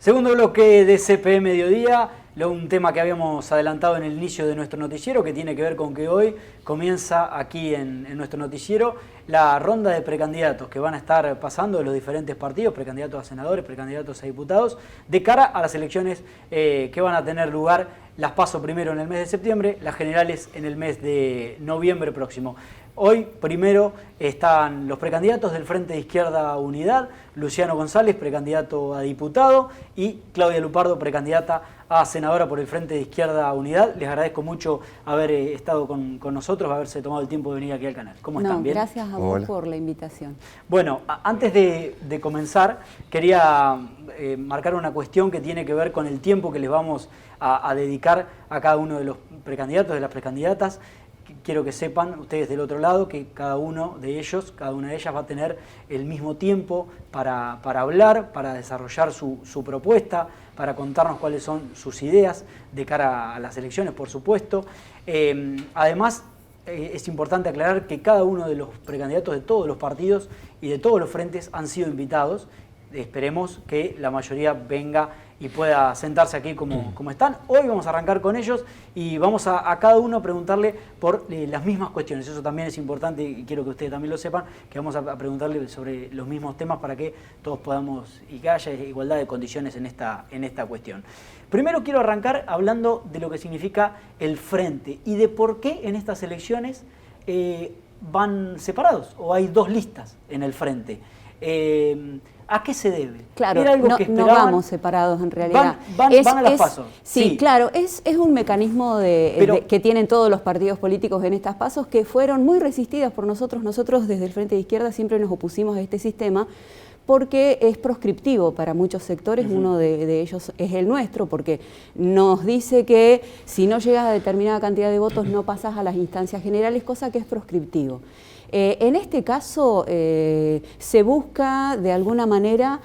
Segundo bloque de CPE Mediodía, un tema que habíamos adelantado en el inicio de nuestro noticiero, que tiene que ver con que hoy comienza aquí en nuestro noticiero la ronda de precandidatos que van a estar pasando de los diferentes partidos, precandidatos a senadores, precandidatos a diputados, de cara a las elecciones que van a tener lugar, las PASO primero en el mes de septiembre, las generales en el mes de noviembre próximo. Hoy primero están los precandidatos del Frente de Izquierda Unidad, Luciano González, precandidato a diputado, y Claudia Lupardo, precandidata a senadora por el Frente de Izquierda Unidad. Les agradezco mucho haber estado con nosotros, haberse tomado el tiempo de venir aquí al canal. ¿Cómo están? ¿Bien? Gracias a vos por la invitación. Bueno, antes de comenzar, quería marcar una cuestión que tiene que ver con el tiempo que les vamos a dedicar a cada uno de los precandidatos, de las precandidatas. Quiero que sepan ustedes del otro lado que cada uno de ellos, cada una de ellas va a tener el mismo tiempo para hablar, para desarrollar su propuesta, para contarnos cuáles son sus ideas de cara a las elecciones, por supuesto. Además, es importante aclarar que cada uno de los precandidatos de todos los partidos y de todos los frentes han sido invitados. Esperemos que la mayoría venga y pueda sentarse aquí como están. Hoy vamos a arrancar con ellos y vamos a cada uno preguntarle por las mismas cuestiones. Eso también es importante y quiero que ustedes también lo sepan, que vamos a preguntarle sobre los mismos temas para que todos podamos y que haya igualdad de condiciones en esta cuestión. Primero quiero arrancar hablando de lo que significa el frente y de por qué en estas elecciones van separados o hay dos listas en el frente. ¿A qué se debe? Claro, no vamos separados en realidad. Van a las PASO. Sí, claro, es un mecanismo que tienen todos los partidos políticos en estas PASOs que fueron muy resistidas por nosotros. Nosotros desde el Frente de Izquierda siempre nos opusimos a este sistema porque es proscriptivo para muchos sectores. Uno de ellos es el nuestro, porque nos dice que si no llegas a determinada cantidad de votos no pasas a las instancias generales, cosa que es proscriptivo. En este caso se busca de alguna manera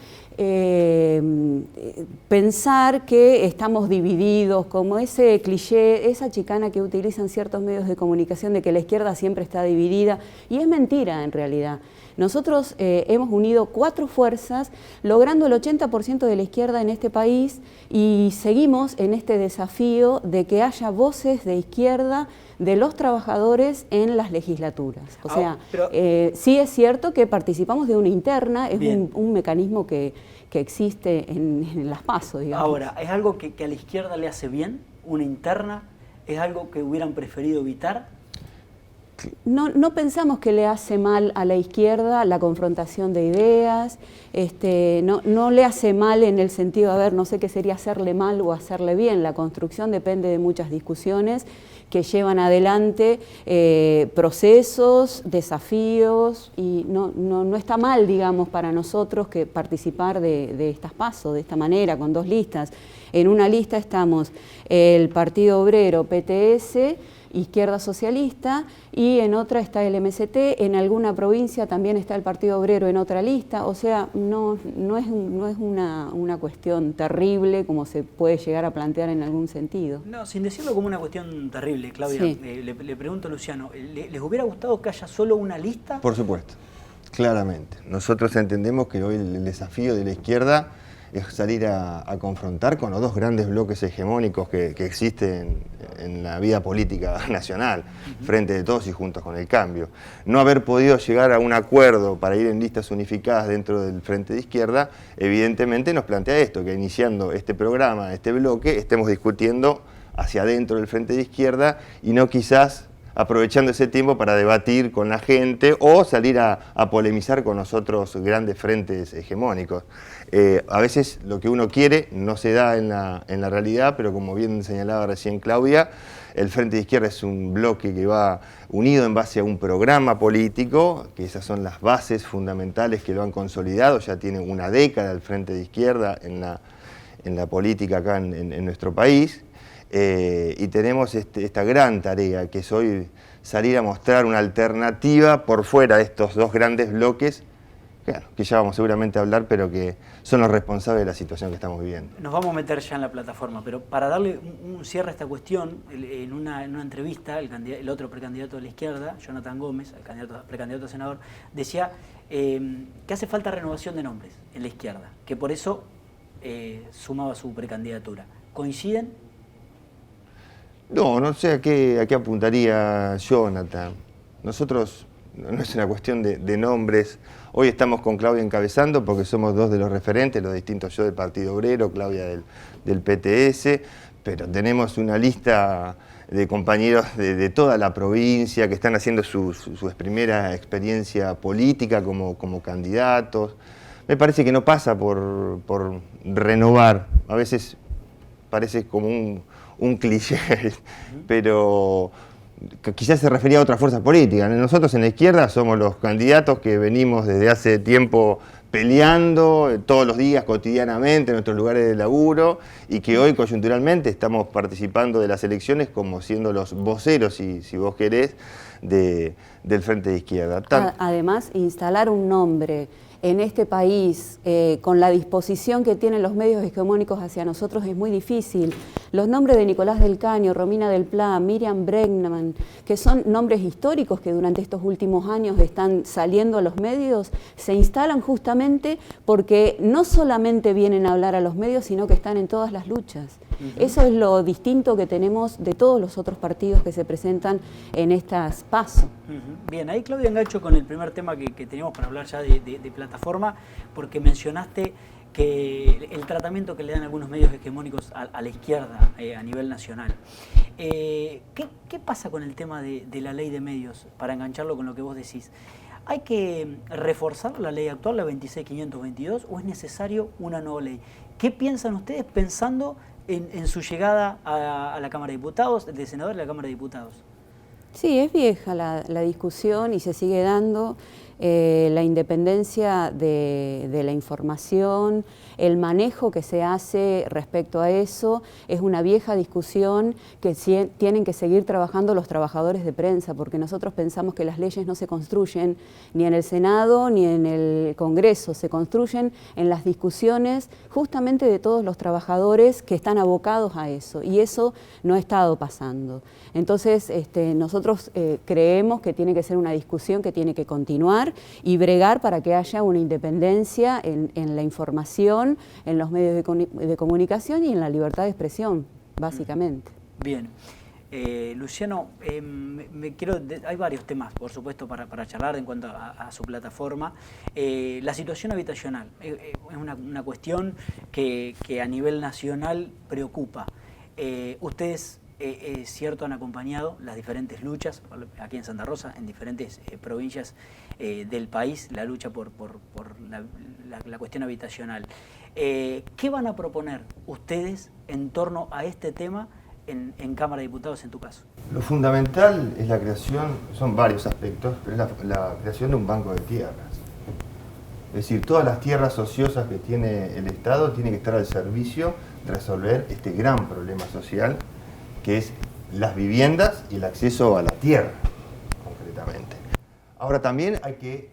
pensar que estamos divididos, como ese cliché, esa chicana que utilizan ciertos medios de comunicación de que la izquierda siempre está dividida, y es mentira en realidad. Nosotros hemos unido 4 fuerzas, logrando el 80% de la izquierda en este país, y seguimos en este desafío de que haya voces de izquierda de los trabajadores en las legislaturas. O sea, sí es cierto que participamos de una interna, es un mecanismo que existe en las PASO, digamos. Ahora, ¿es algo que a la izquierda le hace bien, una interna? ¿Es algo que hubieran preferido evitar? No pensamos que le hace mal a la izquierda la confrontación de ideas, no le hace mal en el sentido, a ver, no sé qué sería hacerle mal o hacerle bien. La construcción depende de muchas discusiones que llevan adelante procesos, desafíos, y no está mal, digamos, para nosotros que participar de estas PASO de esta manera, con 2 listas. En una lista estamos el Partido Obrero, PTS, Izquierda Socialista, y en otra está el MST. En alguna provincia también está el Partido Obrero en otra lista. O sea, no es una cuestión terrible como se puede llegar a plantear en algún sentido. No, sin decirlo como una cuestión terrible, Claudia. Sí. Le pregunto a Luciano, ¿les hubiera gustado que haya solo una lista? Por supuesto, claramente. Nosotros entendemos que hoy el desafío de la izquierda es salir a confrontar con los 2 grandes bloques hegemónicos que existen en la vida política nacional, Frente de Todos y Juntos con el Cambio. No haber podido llegar a un acuerdo para ir en listas unificadas dentro del Frente de Izquierda, evidentemente nos plantea esto, que iniciando este programa, este bloque, estemos discutiendo hacia adentro del Frente de Izquierda y no quizás aprovechando ese tiempo para debatir con la gente o salir a polemizar con los otros grandes frentes hegemónicos. A veces lo que uno quiere no se da en la realidad, pero como bien señalaba recién Claudia, el Frente de Izquierda es un bloque que va unido en base a un programa político, que esas son las bases fundamentales que lo han consolidado. Ya tiene una década el Frente de Izquierda en la política acá en nuestro país. Y tenemos esta gran tarea que es hoy salir a mostrar una alternativa por fuera de estos 2 grandes bloques, que ya vamos seguramente a hablar, pero que son los responsables de la situación que estamos viviendo. Nos vamos a meter ya en la plataforma, pero para darle un cierre a esta cuestión, en una entrevista, el otro precandidato de la izquierda, Jonathan Gómez, el precandidato a senador, decía que hace falta renovación de nombres en la izquierda, que por eso sumaba su precandidatura. ¿Coinciden? No sé a qué apuntaría Jonathan. Nosotros, no es una cuestión de nombres. Hoy estamos con Claudia encabezando porque somos dos de los referentes, los distintos, yo del Partido Obrero, Claudia del PTS, pero tenemos una lista de compañeros de toda la provincia que están haciendo su primera experiencia política como candidatos. Me parece que no pasa por renovar, a veces parece como un cliché, pero quizás se refería a otra fuerza política. Nosotros en la izquierda somos los candidatos que venimos desde hace tiempo peleando todos los días, cotidianamente, en nuestros lugares de laburo, y que hoy coyunturalmente estamos participando de las elecciones como siendo los voceros, si vos querés, del Frente de Izquierda. Además, instalar un nombre en este país, con la disposición que tienen los medios hegemónicos hacia nosotros, es muy difícil. Los nombres de Nicolás del Caño, Romina del Pla, Miriam Bregman, que son nombres históricos que durante estos últimos años están saliendo a los medios, se instalan justamente porque no solamente vienen a hablar a los medios, sino que están en todas las luchas. Eso es lo distinto que tenemos de todos los otros partidos que se presentan en estas PASO. Bien, ahí Claudia engancho con el primer tema que teníamos para hablar ya de plataforma, porque mencionaste que el tratamiento que le dan algunos medios hegemónicos a la izquierda a nivel nacional. ¿Qué pasa con el tema de la ley de medios, para engancharlo con lo que vos decís? ¿Hay que reforzar la ley actual, la 26.522, o es necesario una nueva ley? ¿Qué piensan ustedes pensando en su llegada a la Cámara de Diputados, de senadores de la Cámara de Diputados? Sí, es vieja la discusión y se sigue dando. La independencia de la información, el manejo que se hace respecto a eso, es una vieja discusión que tienen que seguir trabajando los trabajadores de prensa, porque nosotros pensamos que las leyes no se construyen ni en el Senado ni en el Congreso, se construyen en las discusiones justamente de todos los trabajadores que están abocados a eso, y eso no ha estado pasando. Entonces, nosotros creemos que tiene que ser una discusión que tiene que continuar y bregar para que haya una independencia en la información, en los medios de comunicación y en la libertad de expresión, básicamente. Bien. Luciano, hay varios temas, por supuesto, para charlar en cuanto a su plataforma. La situación habitacional es una cuestión que a nivel nacional preocupa. Ustedes, es cierto, han acompañado las diferentes luchas aquí en Santa Rosa, en diferentes provincias del país, la lucha por la cuestión habitacional. ¿Qué van a proponer ustedes en torno a este tema en Cámara de Diputados, en tu caso? Lo fundamental es la creación, son varios aspectos, pero es la creación de un banco de tierras. Es decir, todas las tierras ociosas que tiene el Estado tienen que estar al servicio de resolver este gran problema social, que es las viviendas y el acceso a la tierra, concretamente. Ahora también hay que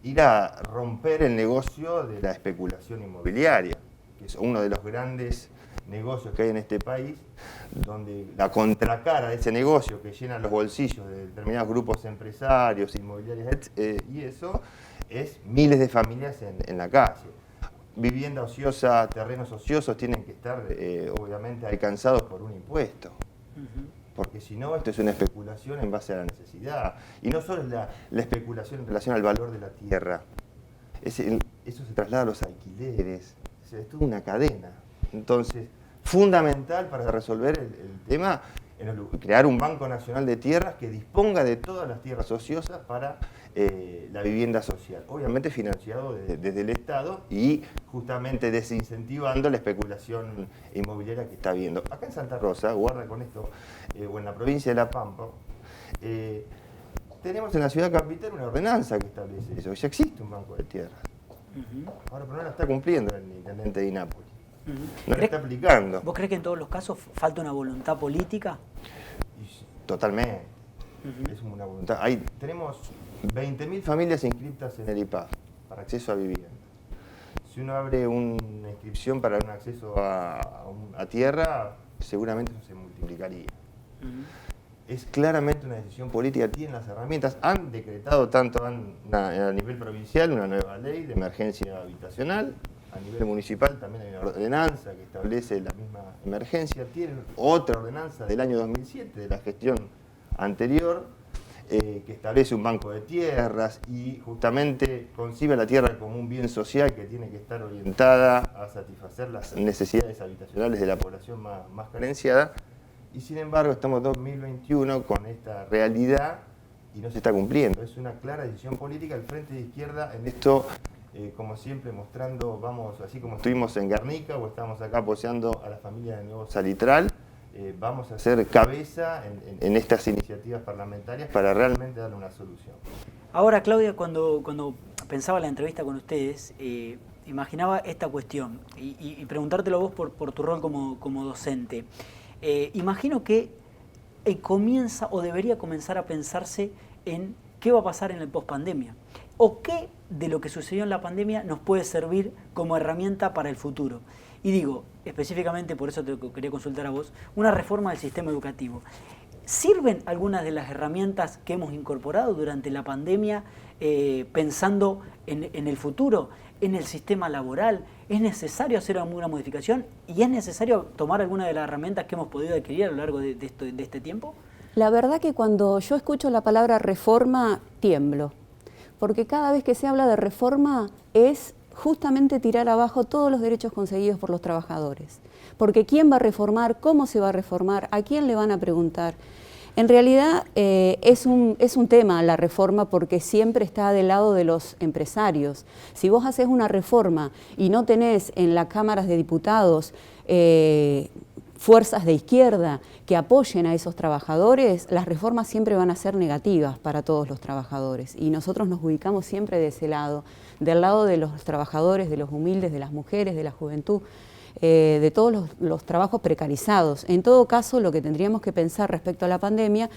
ir a romper el negocio de la especulación inmobiliaria, que es uno de los grandes negocios que hay en este país, donde la contracara de ese negocio que llena los bolsillos de determinados grupos empresarios, inmobiliarios, y eso es miles de familias en la calle. Vivienda ociosa, terrenos ociosos tienen que estar obviamente alcanzados por un impuesto, porque si no, esto es una especulación en base a la necesidad. Y no solo es la especulación en relación al valor de la tierra, eso se traslada a los alquileres, es toda una cadena. Entonces, fundamental para resolver el tema, crear un Banco Nacional de Tierras que disponga de todas las tierras ociosas para la vivienda social, obviamente financiado desde el Estado y justamente desincentivando la especulación inmobiliaria que está habiendo. Acá en Santa Rosa, guarda con esto, o en la provincia de La Pampa, tenemos en la ciudad capital una ordenanza que establece eso, ya existe un banco de tierras. Ahora, pero no la está cumpliendo el intendente de Inápolis. No la está aplicando. ¿Vos crees que en todos los casos falta una voluntad política? Totalmente. Es una voluntad. Tenemos 20.000 familias inscritas en el IPAF para acceso a vivienda. Si uno abre una inscripción para un acceso a tierra, seguramente eso se multiplicaría. Es claramente una decisión política, tienen las herramientas, han decretado tanto a nivel provincial una nueva ley de emergencia habitacional, a nivel municipal también hay una ordenanza que establece la misma emergencia. Tienen otra ordenanza del año 2007, de la gestión anterior, que establece un banco de tierras y justamente concibe la tierra como un bien social que tiene que estar orientada a satisfacer las necesidades habitacionales de la población más carenciada. Y sin embargo estamos en 2021 con esta realidad y no se está cumpliendo. Es una clara decisión política del Frente de Izquierda en esto, como siempre mostrando, vamos, así como estuvimos en Guernica o estamos acá apoyando a la familia de Nuevo Salitral, vamos a hacer cabeza en estas iniciativas parlamentarias para realmente darle una solución. Ahora, Claudia, cuando pensaba la entrevista con ustedes, imaginaba esta cuestión y preguntártelo a vos por tu rol como docente. Imagino que comienza o debería comenzar a pensarse en qué va a pasar en el pospandemia o qué de lo que sucedió en la pandemia nos puede servir como herramienta para el futuro. Y digo, específicamente, por eso te quería consultar a vos, una reforma del sistema educativo. ¿Sirven algunas de las herramientas que hemos incorporado durante la pandemia pensando en el futuro, en el sistema laboral? ¿Es necesario hacer alguna modificación y es necesario tomar alguna de las herramientas que hemos podido adquirir a lo largo de este tiempo? La verdad que cuando yo escucho la palabra reforma, tiemblo, porque cada vez que se habla de reforma es justamente tirar abajo todos los derechos conseguidos por los trabajadores. Porque ¿quién va a reformar? ¿Cómo se va a reformar? ¿A quién le van a preguntar? En realidad es un tema la reforma porque siempre está del lado de los empresarios. Si vos haces una reforma y no tenés en las cámaras de diputados fuerzas de izquierda que apoyen a esos trabajadores, las reformas siempre van a ser negativas para todos los trabajadores. Y nosotros nos ubicamos siempre de ese lado, del lado de los trabajadores, de los humildes, de las mujeres, de la juventud, de todos los trabajos precarizados. En todo caso, lo que tendríamos que pensar respecto a la pandemia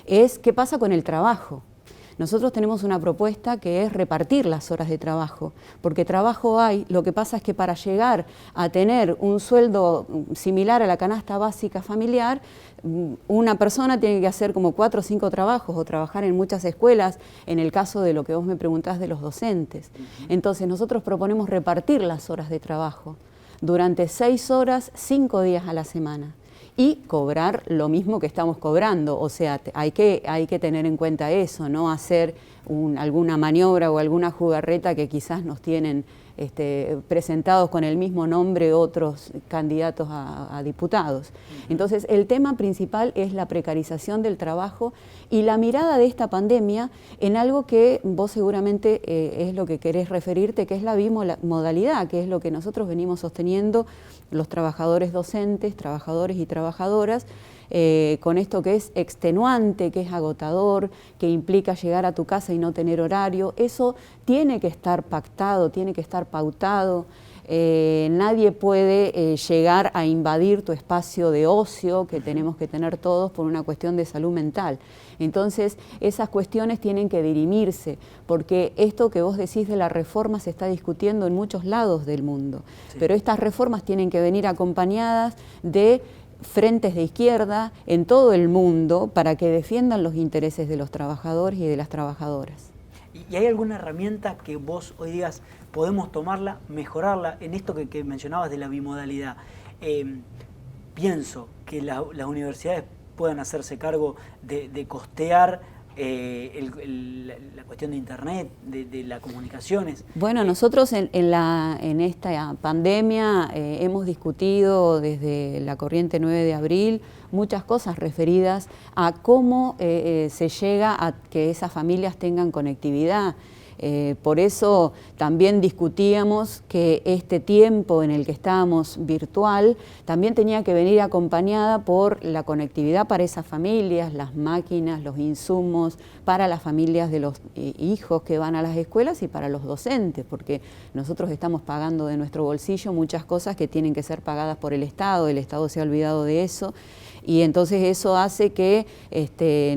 es qué pasa con el trabajo. Nosotros tenemos una propuesta que es repartir las horas de trabajo, porque trabajo hay, lo que pasa es que para llegar a tener un sueldo similar a la canasta básica familiar, una persona tiene que hacer como 4 o 5 trabajos o trabajar en muchas escuelas, en el caso de lo que vos me preguntás de los docentes. Entonces nosotros proponemos repartir las horas de trabajo durante 6 horas, 5 días a la semana. Y cobrar lo mismo que estamos cobrando, o sea, hay que tener en cuenta eso, no hacer alguna maniobra o alguna jugarreta que quizás nos tienen presentados con el mismo nombre otros candidatos a diputados. Entonces, el tema principal es la precarización del trabajo y la mirada de esta pandemia en algo que vos seguramente es lo que querés referirte, que es la bimodalidad, que es lo que nosotros venimos sosteniendo los trabajadores docentes, trabajadores y trabajadoras, con esto que es extenuante, que es agotador, que implica llegar a tu casa y no tener horario. Eso tiene que estar pactado, tiene que estar pautado. Nadie puede llegar a invadir tu espacio de ocio que tenemos que tener todos por una cuestión de salud mental. Entonces, esas cuestiones tienen que dirimirse, porque esto que vos decís de la reforma se está discutiendo en muchos lados del mundo. Sí. Pero estas reformas tienen que venir acompañadas de frentes de izquierda en todo el mundo para que defiendan los intereses de los trabajadores y de las trabajadoras. ¿Y hay alguna herramienta que vos hoy digas podemos tomarla, mejorarla en esto que mencionabas de la bimodalidad? Pienso que las universidades puedan hacerse cargo de costear la cuestión de internet, de las comunicaciones. Bueno, nosotros en esta pandemia hemos discutido desde la corriente 9 de abril muchas cosas referidas a cómo se llega a que esas familias tengan conectividad. Por eso también discutíamos que este tiempo en el que estábamos virtual también tenía que venir acompañada por la conectividad para esas familias, las máquinas, los insumos, para las familias de los hijos que van a las escuelas y para los docentes, porque nosotros estamos pagando de nuestro bolsillo muchas cosas que tienen que ser pagadas por el Estado se ha olvidado de eso. Y entonces eso hace que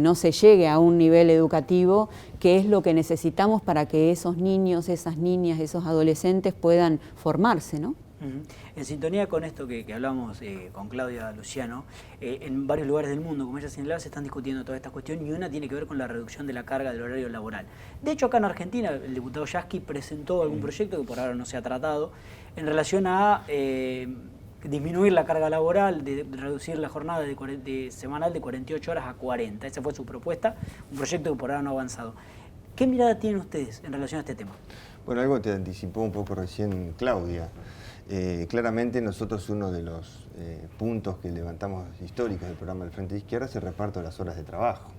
no se llegue a un nivel educativo que es lo que necesitamos para que esos niños, esas niñas, esos adolescentes puedan formarse, ¿no? En sintonía con esto que hablamos con Claudia Luciano, en varios lugares del mundo, como ella señalaba, se están discutiendo toda esta cuestión y una tiene que ver con la reducción de la carga del horario laboral. De hecho, acá en Argentina, el diputado Yasky presentó algún proyecto que por ahora no se ha tratado en relación a disminuir la carga laboral, de reducir la jornada semanal de 48 horas a 40. Esa fue su propuesta, un proyecto que por ahora no ha avanzado. ¿Qué mirada tienen ustedes en relación a este tema? Bueno, algo te anticipó un poco recién Claudia. Claramente nosotros uno de los puntos que levantamos históricos del programa del Frente de Izquierda es el reparto de las horas de trabajo,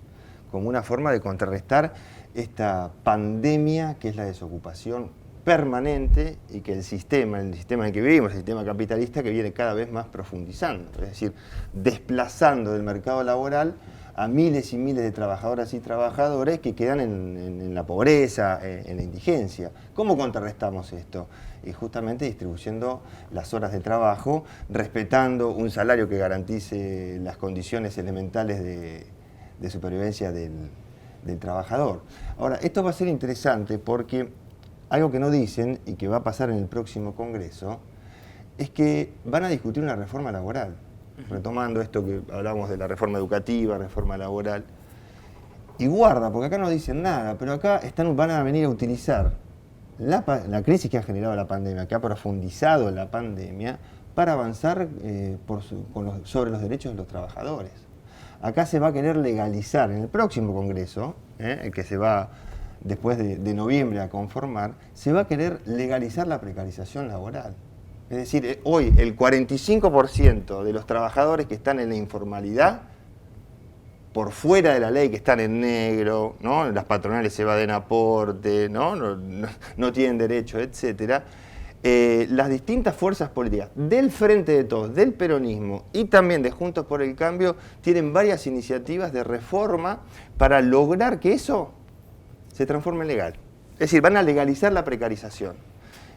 como una forma de contrarrestar esta pandemia que es la desocupación permanente y que el sistema en el que vivimos, el sistema capitalista, que viene cada vez más profundizando, es decir, desplazando del mercado laboral a miles y miles de trabajadoras y trabajadores que quedan en la pobreza, en la indigencia. ¿Cómo contrarrestamos esto? Y justamente distribuyendo las horas de trabajo, respetando un salario que garantice las condiciones elementales de supervivencia del trabajador. Ahora, esto va a ser interesante porque algo que no dicen y que va a pasar en el próximo Congreso es que van a discutir una reforma laboral. Retomando esto que hablamos de la reforma educativa, reforma laboral, y guarda, porque acá no dicen nada, pero acá van a venir a utilizar la crisis que ha generado la pandemia, que ha profundizado la pandemia, para avanzar sobre los derechos de los trabajadores. Acá se va a querer legalizar en el próximo Congreso, el que se va después de noviembre a conformar, se va a querer legalizar la precarización laboral. Es decir, hoy el 45% de los trabajadores que están en la informalidad, por fuera de la ley, que están en negro, ¿no? Las patronales se evaden aporte, no tienen derecho, etc. Las distintas fuerzas políticas del Frente de Todos, del peronismo y también de Juntos por el Cambio tienen varias iniciativas de reforma para lograr que eso se transforme en legal. Es decir, van a legalizar la precarización.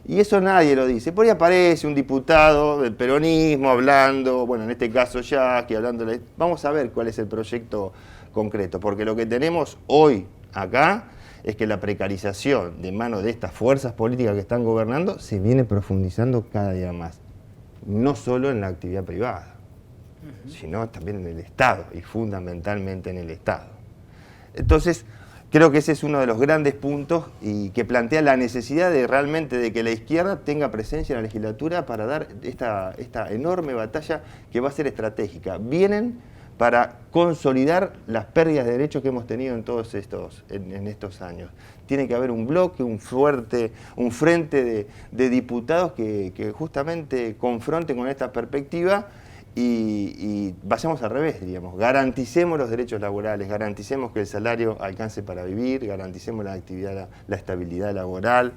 Y eso nadie lo dice. Por ahí aparece un diputado del peronismo hablando, bueno, en este caso Yasky, hablando. Vamos a ver cuál es el proyecto concreto, porque lo que tenemos hoy acá es que la precarización de mano de estas fuerzas políticas que están gobernando se viene profundizando cada día más. No solo en la actividad privada, sino también en el Estado, y fundamentalmente en el Estado. Entonces, creo que ese es uno de los grandes puntos y que plantea la necesidad de realmente de que la izquierda tenga presencia en la legislatura para dar esta enorme batalla que va a ser estratégica. Vienen para consolidar las pérdidas de derechos que hemos tenido en todos estos años. Tiene que haber un bloque, un frente de diputados que justamente confronten con esta perspectiva. Y vayamos al revés, diríamos, garanticemos los derechos laborales, garanticemos que el salario alcance para vivir, garanticemos la actividad, la estabilidad laboral,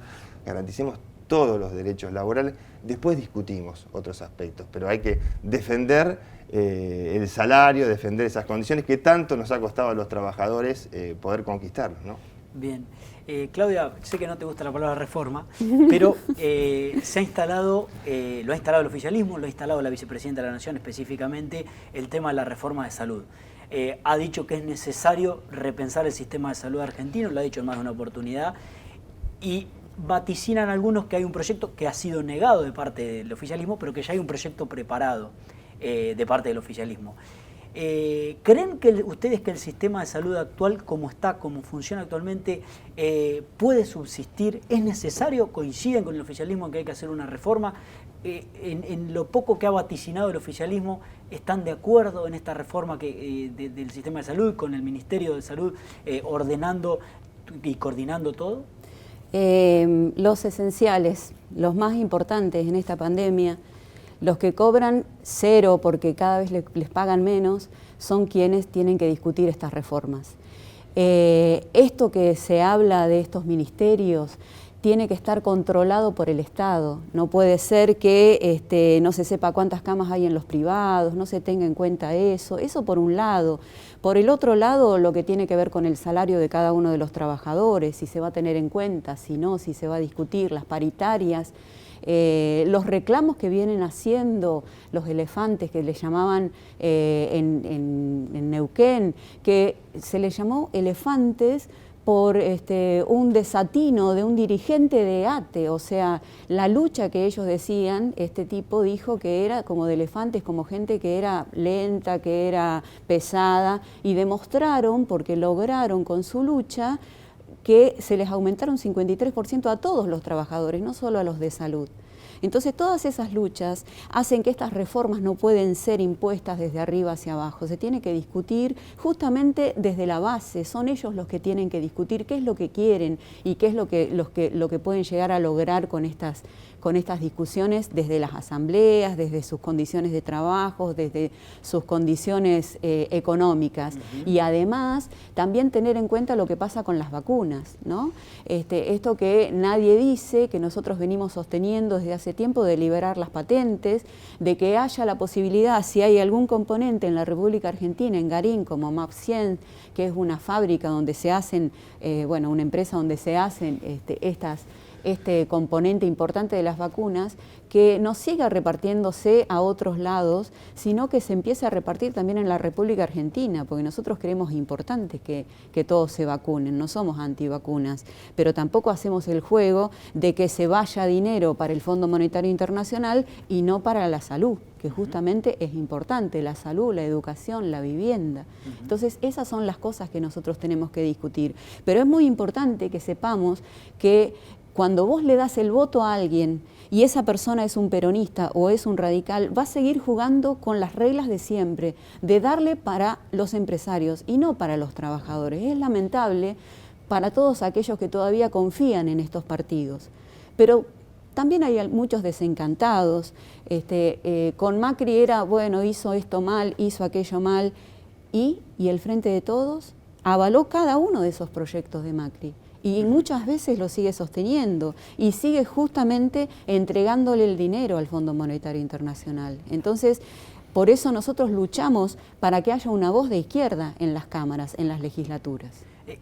garanticemos todos los derechos laborales. Después discutimos otros aspectos, pero hay que defender el salario, defender esas condiciones que tanto nos ha costado a los trabajadores poder conquistarlos, ¿no? Bien. Claudia, sé que no te gusta la palabra reforma, pero se ha instalado, lo ha instalado el oficialismo, lo ha instalado la vicepresidenta de la Nación específicamente, el tema de la reforma de salud. Ha dicho que es necesario repensar el sistema de salud argentino, lo ha dicho en más de una oportunidad, y vaticinan algunos que hay un proyecto que ha sido negado de parte del oficialismo, pero que ya hay un proyecto preparado de parte del oficialismo. ¿Creen que ustedes que el sistema de salud actual, como está, como funciona actualmente, puede subsistir? ¿Es necesario? ¿Coinciden con el oficialismo en que hay que hacer una reforma? En lo poco que ha vaticinado el oficialismo, ¿están de acuerdo en esta reforma del sistema de salud, con el Ministerio de Salud ordenando y coordinando todo? Los esenciales, los más importantes en esta pandemia, los que cobran cero porque cada vez les pagan menos, son quienes tienen que discutir estas reformas. Esto que se habla de estos ministerios tiene que estar controlado por el Estado. No puede ser que no se sepa cuántas camas hay en los privados, no se tenga en cuenta eso por un lado. Por el otro lado, lo que tiene que ver con el salario de cada uno de los trabajadores, si se va a tener en cuenta, si no, si se va a discutir, las paritarias. Los reclamos que vienen haciendo los elefantes, que le llamaban en Neuquén, que se les llamó elefantes por un desatino de un dirigente de ATE, o sea, la lucha que ellos decían, este tipo dijo que era como de elefantes, como gente que era lenta, que era pesada, y demostraron, porque lograron con su lucha, que se les aumentaron 53% a todos los trabajadores, no solo a los de salud. Entonces todas esas luchas hacen que estas reformas no pueden ser impuestas desde arriba hacia abajo, se tiene que discutir justamente desde la base, son ellos los que tienen que discutir qué es lo que quieren y qué es lo que pueden llegar a lograr con estas discusiones desde las asambleas, desde sus condiciones de trabajo, desde sus condiciones económicas. Y además también tener en cuenta lo que pasa con las vacunas, ¿no? Esto que nadie dice, que nosotros venimos sosteniendo desde hace tiempo, de liberar las patentes, de que haya la posibilidad, si hay algún componente en la República Argentina, en Garín, como MAPSIEN, que es una fábrica donde se hacen, una empresa donde se hacen este componente importante de las vacunas, que no siga repartiéndose a otros lados, sino que se empiece a repartir también en la República Argentina, porque nosotros creemos importante que todos se vacunen, no somos antivacunas, pero tampoco hacemos el juego de que se vaya dinero para el Fondo Monetario Internacional y no para la salud, que justamente es importante, la salud, la educación, la vivienda. Entonces, esas son las cosas que nosotros tenemos que discutir. Pero es muy importante que sepamos que cuando vos le das el voto a alguien y esa persona es un peronista o es un radical, va a seguir jugando con las reglas de siempre, de darle para los empresarios y no para los trabajadores. Es lamentable para todos aquellos que todavía confían en estos partidos. Pero también hay muchos desencantados. Con Macri era, bueno, hizo esto mal, hizo aquello mal, y el Frente de Todos avaló cada uno de esos proyectos de Macri. Y muchas veces lo sigue sosteniendo y sigue justamente entregándole el dinero al Fondo Monetario Internacional. Entonces, por eso nosotros luchamos para que haya una voz de izquierda en las cámaras, en las legislaturas.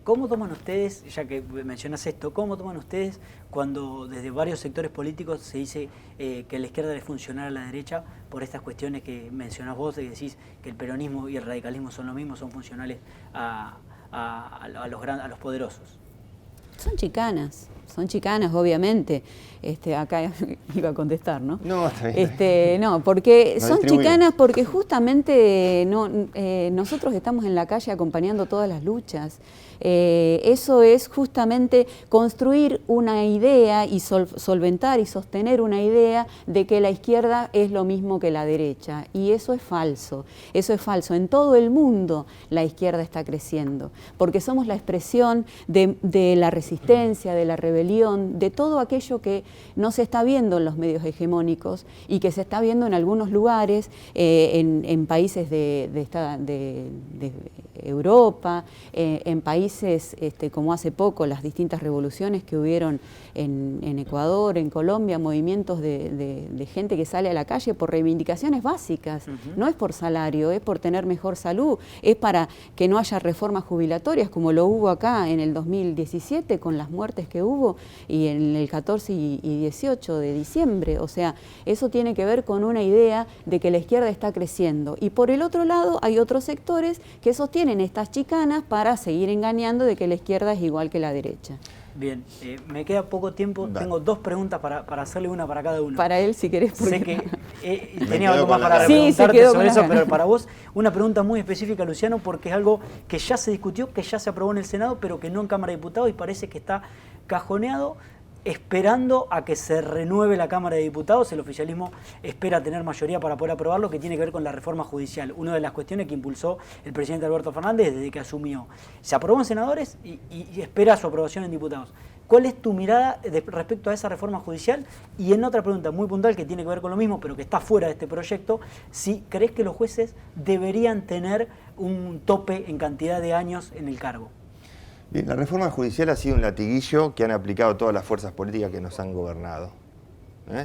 ¿Cómo toman ustedes, ya que mencionas esto, cómo toman ustedes cuando desde varios sectores políticos se dice que la izquierda le funciona a la derecha por estas cuestiones que mencionás vos, de que decís que el peronismo y el radicalismo son lo mismo, son funcionales a los poderosos? Son chicanas, obviamente. Acá iba a contestar, ¿no? No, está bien. No, porque son chicanas porque justamente nosotros estamos en la calle acompañando todas las luchas. Eso es justamente construir una idea y solventar y sostener una idea de que la izquierda es lo mismo que la derecha. Y eso es falso. Eso es falso. En todo el mundo la izquierda está creciendo, porque somos la expresión de la resistencia, de la rebelión, de todo aquello que no se está viendo en los medios hegemónicos y que se está viendo en algunos lugares, en países de Europa, en países como hace poco, las distintas revoluciones que hubieron en Ecuador, en Colombia, movimientos de gente que sale a la calle por reivindicaciones básicas. No es por salario, es por tener mejor salud, es para que no haya reformas jubilatorias como lo hubo acá en el 2017 con las muertes que hubo y en el 14 y 18 de diciembre. O sea, eso tiene que ver con una idea de que la izquierda está creciendo. Y por el otro lado hay otros sectores que sostienen estas chicanas para seguir engañando de que la izquierda es igual que la derecha. Bien, me queda poco tiempo, tengo dos preguntas para hacerle una para cada uno. Para él, si querés. Sé que tenía algo más para preguntarte sobre eso, pero para vos una pregunta muy específica, Luciano, porque es algo que ya se discutió, que ya se aprobó en el Senado, pero que no en Cámara de Diputados, y parece que está cajoneado, esperando a que se renueve la Cámara de Diputados. El oficialismo espera tener mayoría para poder aprobarlo, que tiene que ver con la reforma judicial, una de las cuestiones que impulsó el presidente Alberto Fernández desde que asumió. Se aprobó en senadores y espera su aprobación en diputados. ¿Cuál es tu mirada respecto a esa reforma judicial? Y en otra pregunta muy puntual que tiene que ver con lo mismo, pero que está fuera de este proyecto, si crees que los jueces deberían tener un tope en cantidad de años en el cargo. Bien, la reforma judicial ha sido un latiguillo que han aplicado todas las fuerzas políticas que nos han gobernado.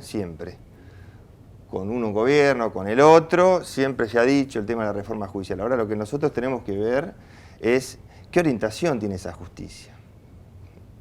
Siempre. Con un gobierno, con el otro, siempre se ha dicho el tema de la reforma judicial. Ahora lo que nosotros tenemos que ver es qué orientación tiene esa justicia,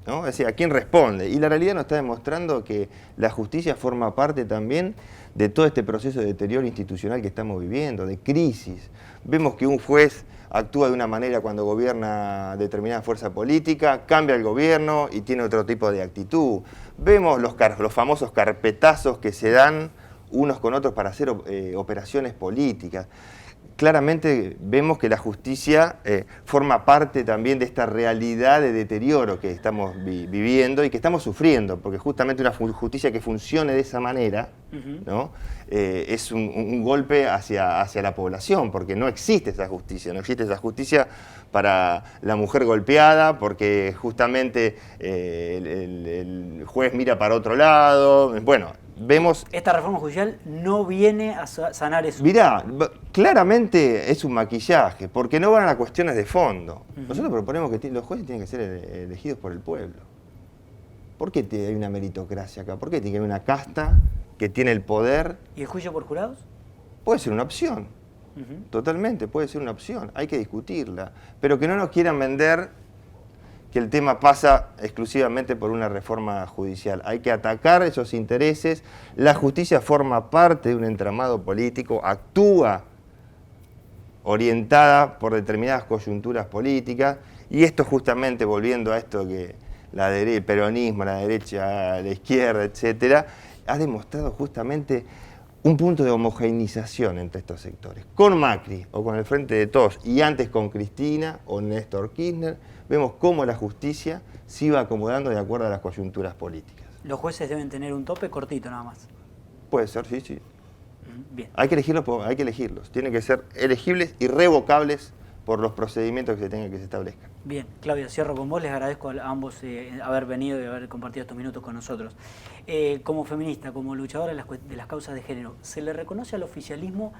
¿no? Es decir, ¿a quién responde? Y la realidad nos está demostrando que la justicia forma parte también de todo este proceso de deterioro institucional que estamos viviendo, de crisis. Vemos que un juez actúa de una manera cuando gobierna determinada fuerza política, cambia el gobierno y tiene otro tipo de actitud. Vemos los famosos carpetazos que se dan unos con otros para hacer operaciones políticas. Claramente vemos que la justicia forma parte también de esta realidad de deterioro que estamos viviendo y que estamos sufriendo, porque justamente una justicia que funcione de esa manera, ¿no? Es un golpe hacia la población, porque no existe esa justicia para la mujer golpeada, porque justamente el juez mira para otro lado. Bueno, vemos... Esta reforma judicial no viene a sanar eso. Mirá, claramente es un maquillaje, porque no van a cuestiones de fondo. Nosotros proponemos que los jueces tienen que ser elegidos por el pueblo. ¿Por qué hay una meritocracia acá? ¿Por qué tiene que haber una casta que tiene el poder? ¿Y el juicio por jurados? Puede ser una opción. Totalmente, puede ser una opción. Hay que discutirla. Pero que no nos quieran vender que el tema pasa exclusivamente por una reforma judicial. Hay que atacar esos intereses. La justicia forma parte de un entramado político, actúa orientada por determinadas coyunturas políticas, y esto justamente, volviendo a esto que el peronismo, la derecha, la izquierda, etcétera, ha demostrado justamente un punto de homogeneización entre estos sectores. Con Macri o con el Frente de Todos, y antes con Cristina o Néstor Kirchner, vemos cómo la justicia se iba acomodando de acuerdo a las coyunturas políticas. Los jueces deben tener un tope cortito nada más. Puede ser, sí, sí. Bien. Hay que elegirlos. Tienen que ser elegibles y revocables por los procedimientos que se establezcan. Bien, Claudia, cierro con vos. Les agradezco a ambos haber venido y haber compartido estos minutos con nosotros. Como feminista, como luchadora de las causas de género, ¿se le reconoce al oficialismo,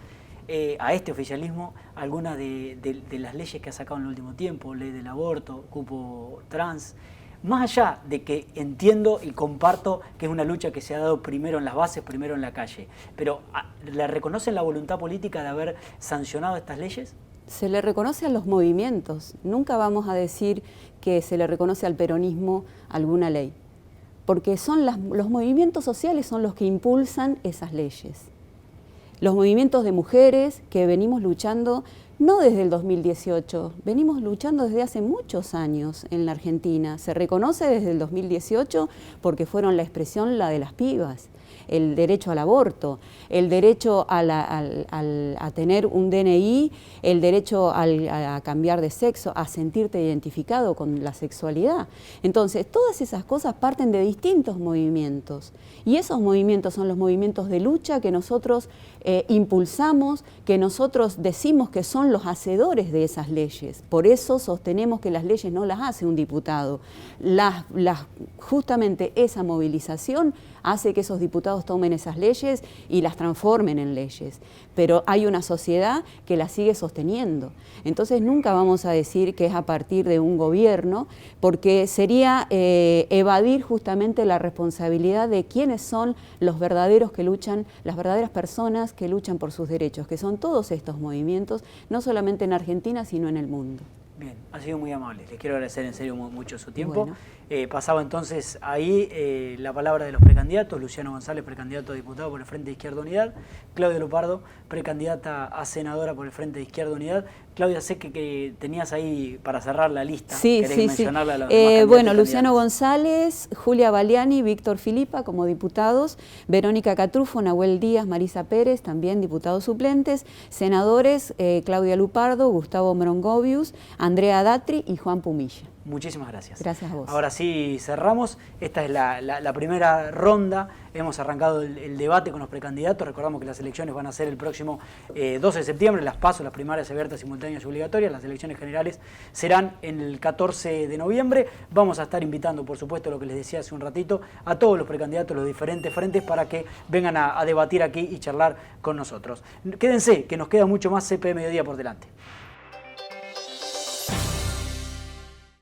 a este oficialismo, algunas de las leyes que ha sacado en el último tiempo? Ley del aborto, cupo trans. Más allá de que entiendo y comparto que es una lucha que se ha dado primero en las bases, primero en la calle, pero ¿le reconocen la voluntad política de haber sancionado estas leyes? Se le reconoce a los movimientos. Nunca vamos a decir que se le reconoce al peronismo alguna ley, porque son los movimientos sociales son los que impulsan esas leyes. Los movimientos de mujeres que venimos luchando no desde el 2018, venimos luchando desde hace muchos años en la Argentina. Se reconoce desde el 2018 porque fueron la expresión la de las pibas, el derecho al aborto, el derecho a tener un DNI, el derecho a cambiar de sexo, a sentirte identificado con la sexualidad. Entonces, todas esas cosas parten de distintos movimientos, y esos movimientos son los movimientos de lucha que nosotros impulsamos, que nosotros decimos que son los hacedores de esas leyes. Por eso sostenemos que las leyes no las hace un diputado. Justamente esa movilización hace que esos diputados tomen esas leyes y las transformen en leyes. Pero hay una sociedad que las sigue sosteniendo. Entonces nunca vamos a decir que es a partir de un gobierno, porque sería evadir justamente la responsabilidad de quiénes son los verdaderos que luchan, las verdaderas personas que luchan por sus derechos, que son todos estos movimientos, no solamente en Argentina, sino en el mundo. Bien, ha sido muy amable. Les quiero agradecer en serio mucho su tiempo. Bueno. Pasaba entonces ahí la palabra de los precandidatos. Luciano González, precandidato a diputado por el Frente de Izquierda Unidad. Claudia Lupardo, precandidata a senadora por el Frente de Izquierda Unidad. Claudia, sé que tenías ahí para cerrar la lista. Sí, ¿Querés sí, mencionarla a los sí. demás candidatos Bueno, y Luciano candidatas? González, Julia Baliani, Víctor Filipa como diputados, Verónica Catrufo, Nahuel Díaz, Marisa Pérez, también diputados suplentes, senadores Claudia Lupardo, Gustavo Mrongovius, Andrea Datri y Juan Pumilla. Muchísimas gracias. Gracias a vos. Ahora sí cerramos. Esta es la primera ronda. Hemos arrancado el debate con los precandidatos. Recordamos que las elecciones van a ser el próximo 12 de septiembre. Las PASO, las primarias abiertas, simultáneas y obligatorias. Las elecciones generales serán en el 14 de noviembre. Vamos a estar invitando, por supuesto, lo que les decía hace un ratito, a todos los precandidatos, los diferentes frentes, para que vengan a debatir aquí y charlar con nosotros. Quédense, que nos queda mucho más CP Mediodía por delante.